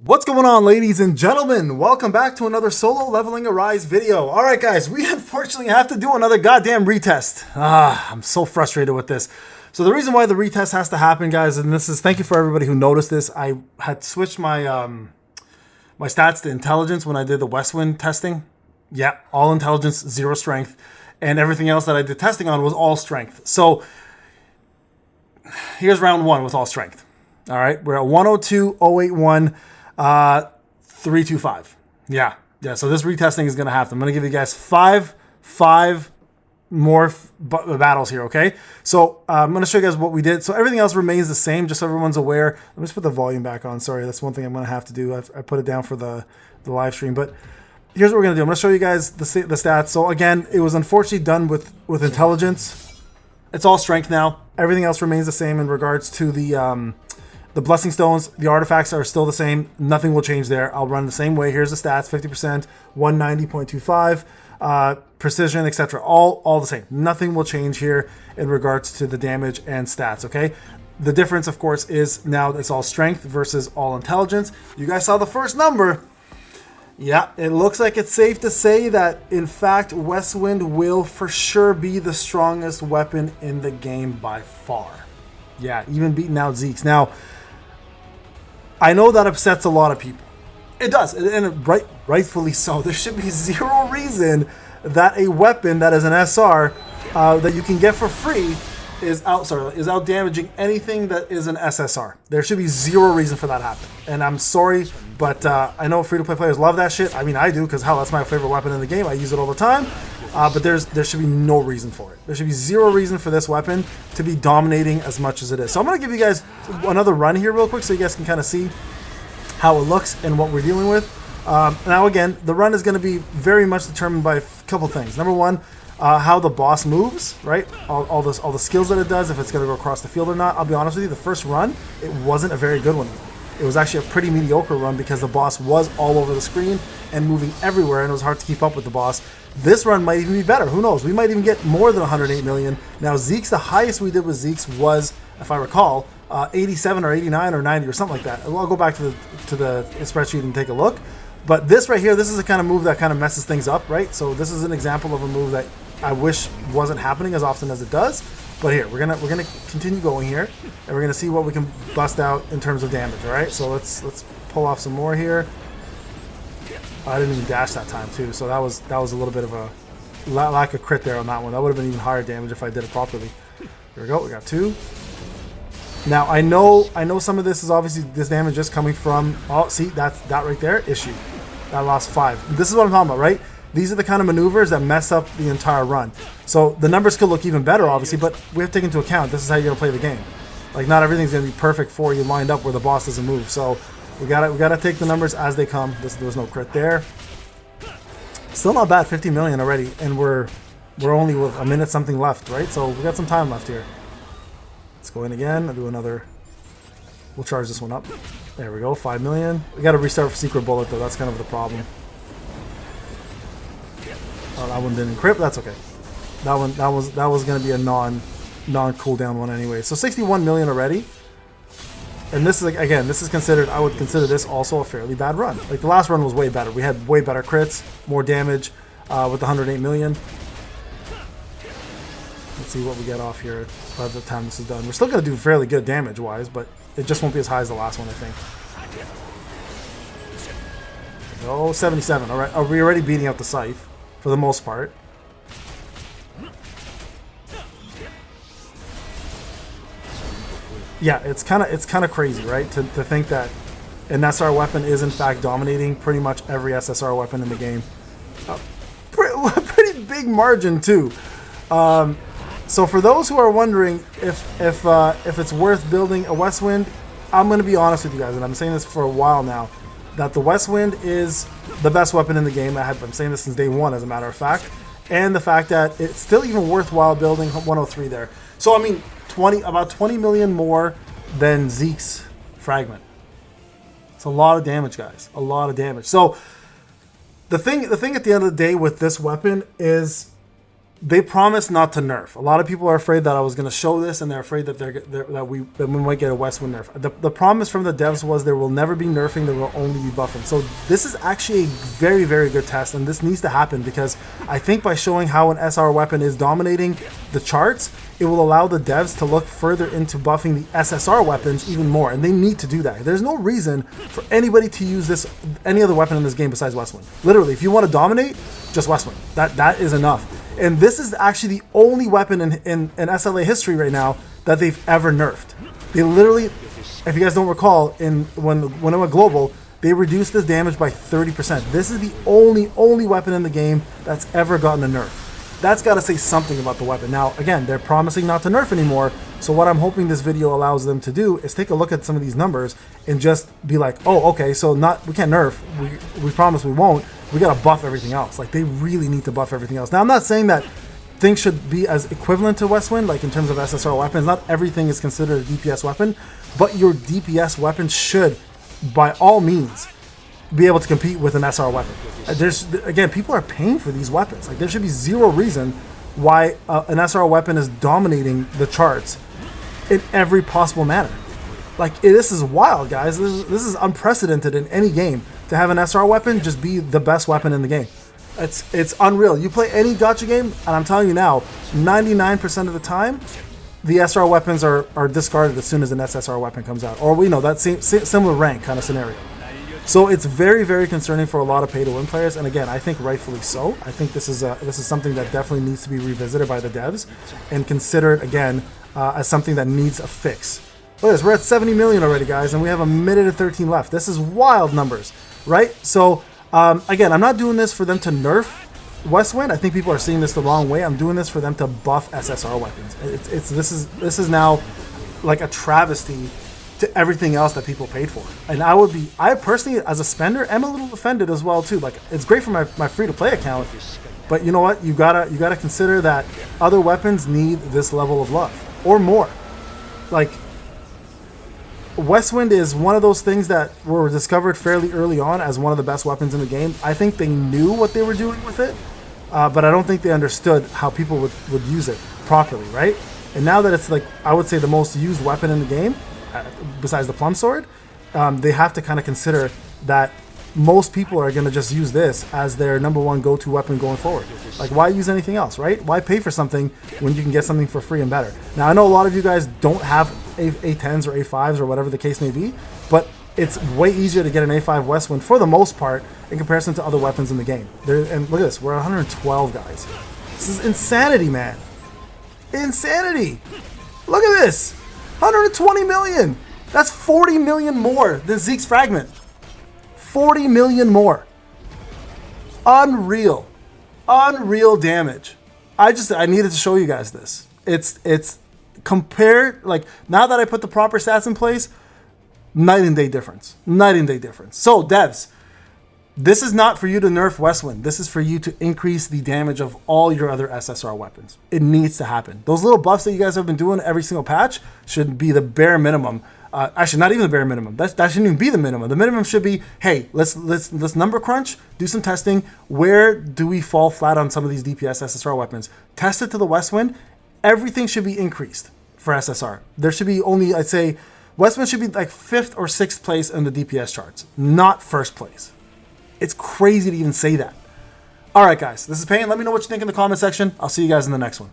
What's going on, ladies and gentlemen? Welcome back to another solo leveling Arise video. Alright guys, we unfortunately have to do another goddamn retest. I'm so frustrated with this. So the reason why the retest has to happen, guys, and this is, thank you for everybody who noticed this. I had switched my my stats to intelligence when I did the Westwind testing. Yeah, all intelligence, zero strength. And everything else that I did testing on was all strength. So here's round one with all strength. Alright, we're at 102,081. 325. Yeah. So this retesting is going to happen. I'm going to give you guys five more battles here, okay? So I'm going to show you guys what we did. So everything else remains the same, just so everyone's aware. Let me just put the volume back on. Sorry, that's one thing I'm going to have to do. I put it down for the live stream. But here's what we're going to do. I'm going to show you guys the stats. So again, it was unfortunately done with intelligence. It's all strength now. Everything else remains the same in regards to the blessing stones. The artifacts are still the same. Nothing will change there. I'll run the same way. Here's the stats: 50%, 190.25, precision, etc. All the same. Nothing will change here in regards to the damage and stats, okay? The difference, of course, is now it's all strength versus all intelligence. You guys saw the first number. Yeah, it looks like it's safe to say that, in fact, Westwind will for sure be the strongest weapon in the game by far. Yeah, even beating out Zeke's. Now, I know that upsets a lot of people. It does, and rightfully so. There should be zero reason that a weapon that is an SR that you can get for free is out damaging anything that is an SSR. There should be zero reason for that to happen. And I'm sorry, but I know free-to-play players love that shit. I mean, I do, because hell, that's my favorite weapon in the game. I use it all the time. But there should be no reason for it. There should be zero reason for this weapon to be dominating as much as it is. So I'm going to give you guys another run here real quick so you guys can kind of see how it looks and what we're dealing with. Now again, the run is going to be very much determined by a couple things. Number one, how the boss moves, right? All the skills that it does, if it's going to go across the field or not. I'll be honest with you, the first run, it wasn't a very good one. It was actually a pretty mediocre run because the boss was all over the screen and moving everywhere, and it was hard to keep up with the boss. This run might even be better. Who knows? We might even get more than 108 million. Now, Zeke's, the highest we did with Zeke's was, if I recall, 87 or 89 or 90 or something like that. I'll go back to the spreadsheet and take a look. But this right here, this is the kind of move that kind of messes things up, right? So this is an example of a move that I wish wasn't happening as often as it does. But here, we're gonna continue going here, and we're gonna see what we can bust out in terms of damage. All right, so let's pull off some more here. I didn't even dash that time too, so that was a little bit of a lack of crit there on that one. That would have been even higher damage if I did it properly. Here we go. We got two. Now I know some of this is obviously this damage just coming from. Oh, see that right there, issue. That lost 5. This is what I'm talking about, right? These are the kind of maneuvers that mess up the entire run. So the numbers could look even better, obviously, but we have to take into account this is how you're gonna play the game. Like, not everything's gonna be perfect for you lined up where the boss doesn't move. So we gotta take the numbers as they come. There was no crit there. Still not bad, 50 million already, and we're only with a minute something left, right? So we got some time left here. Let's go in again. I'll do another. We'll charge this one up. There we go, 5 million. We gotta restart for secret bullet though. That's kind of the problem. Oh, that one didn't crit. That's okay. That was gonna be a non cooldown one anyway. So 61 million already. And this is, again, this is considered, I would consider this also a fairly bad run. Like, the last run was way better. We had way better crits, more damage with the 108 million. Let's see what we get off here by the time this is done. We're still going to do fairly good damage-wise, but it just won't be as high as the last one, I think. Oh, 77. All right. Are we already beating out the Scythe for the most part? Yeah, it's kind of crazy, right? To think that an SR weapon is in fact dominating pretty much every SSR weapon in the game. Pretty big margin too. So for those who are wondering if it's worth building a Westwind, I'm going to be honest with you guys, and I'm saying this for a while now, that the Westwind is the best weapon in the game. I'm saying this since day one, as a matter of fact, and the fact that it's still even worthwhile building 103 there. So I mean, about 20 million more than Zeke's fragment. It's a lot of damage, guys. A lot of damage. So the thing at the end of the day with this weapon is they promised not to nerf. A lot of people are afraid that I was going to show this, and they're afraid that that we might get a Westwind nerf. The promise from the devs was there will never be nerfing, there will only be buffing. So this is actually a very, very good test, and this needs to happen because I think by showing how an SR weapon is dominating the charts, it will allow the devs to look further into buffing the SSR weapons even more, and they need to do that. There's no reason for anybody to use any other weapon in this game besides Westwind. Literally, if you want to dominate, just Westwind. That is enough. And this is actually the only weapon in SLA history right now that they've ever nerfed. They literally, if you guys don't recall, when it went global, they reduced this damage by 30%. This is the only weapon in the game that's ever gotten a nerf. That's got to say something about the weapon. Now, again, they're promising not to nerf anymore, so what I'm hoping this video allows them to do is take a look at some of these numbers and just be like, oh, okay, so we can't nerf, we promise we won't, we got to buff everything else. Like, they really need to buff everything else. Now, I'm not saying that things should be as equivalent to Westwind, like in terms of SSR weapons. Not everything is considered a DPS weapon, but your DPS weapon should, by all means, be able to compete with an SR weapon. Again, people are paying for these weapons. Like, there should be zero reason why an SR weapon is dominating the charts in every possible manner. Like, this is wild, guys. This is unprecedented in any game to have an SR weapon just be the best weapon in the game. It's unreal. You play any gacha game, and I'm telling you now, 99% of the time, the SR weapons are discarded as soon as an SSR weapon comes out. Or, that similar rank kind of scenario. So it's very, very concerning for a lot of pay-to-win players, and again, I think rightfully so. I think this is something that definitely needs to be revisited by the devs and considered again as something that needs a fix. Look at this, we're at 70 million already, guys, and we have a minute and 13 left. This is wild numbers, right? So again, I'm not doing this for them to nerf Westwind. I think people are seeing this the wrong way. I'm doing this for them to buff SSR weapons. This is now like a travesty to everything else that people paid for. And I personally, as a spender, am a little offended as well too. Like, it's great for my free-to-play account, but you know what? You gotta consider that other weapons need this level of love or more. Like, Westwind is one of those things that were discovered fairly early on as one of the best weapons in the game. I think they knew what they were doing with it, but I don't think they understood how people would use it properly, right? And now that it's, like, I would say the most used weapon in the game, besides the plum sword, they have to kind of consider that most people are going to just use this as their #1 go-to weapon going forward. Like, why use anything else, right? Why pay for something when you can get something for free and better? Now, I know a lot of you guys don't have A10s or A5s or whatever the case may be, but it's way easier to get an A5 Westwind for the most part in comparison to other weapons in the game. And look at this, we're 112, guys. This is insanity, man. Insanity. Look at this. 120 million. That's 40 million more than Zeke's fragment. 40 million more. Unreal. Unreal damage. I needed to show you guys this. It's compared, like, now that I put the proper stats in place, night and day difference. Night and day difference. So, devs, this is not for you to nerf Westwind. This is for you to increase the damage of all your other SSR weapons. It needs to happen. Those little buffs that you guys have been doing every single patch should be the bare minimum. Actually, not even the bare minimum. That shouldn't even be the minimum. The minimum should be, hey, let's number crunch, do some testing. Where do we fall flat on some of these DPS SSR weapons? Test it to the Westwind. Everything should be increased for SSR. There should be only, I'd say, Westwind should be like 5th or 6th place in the DPS charts, not 1st place. It's crazy to even say that. All right, guys, this is Payne. Let me know what you think in the comment section. I'll see you guys in the next one.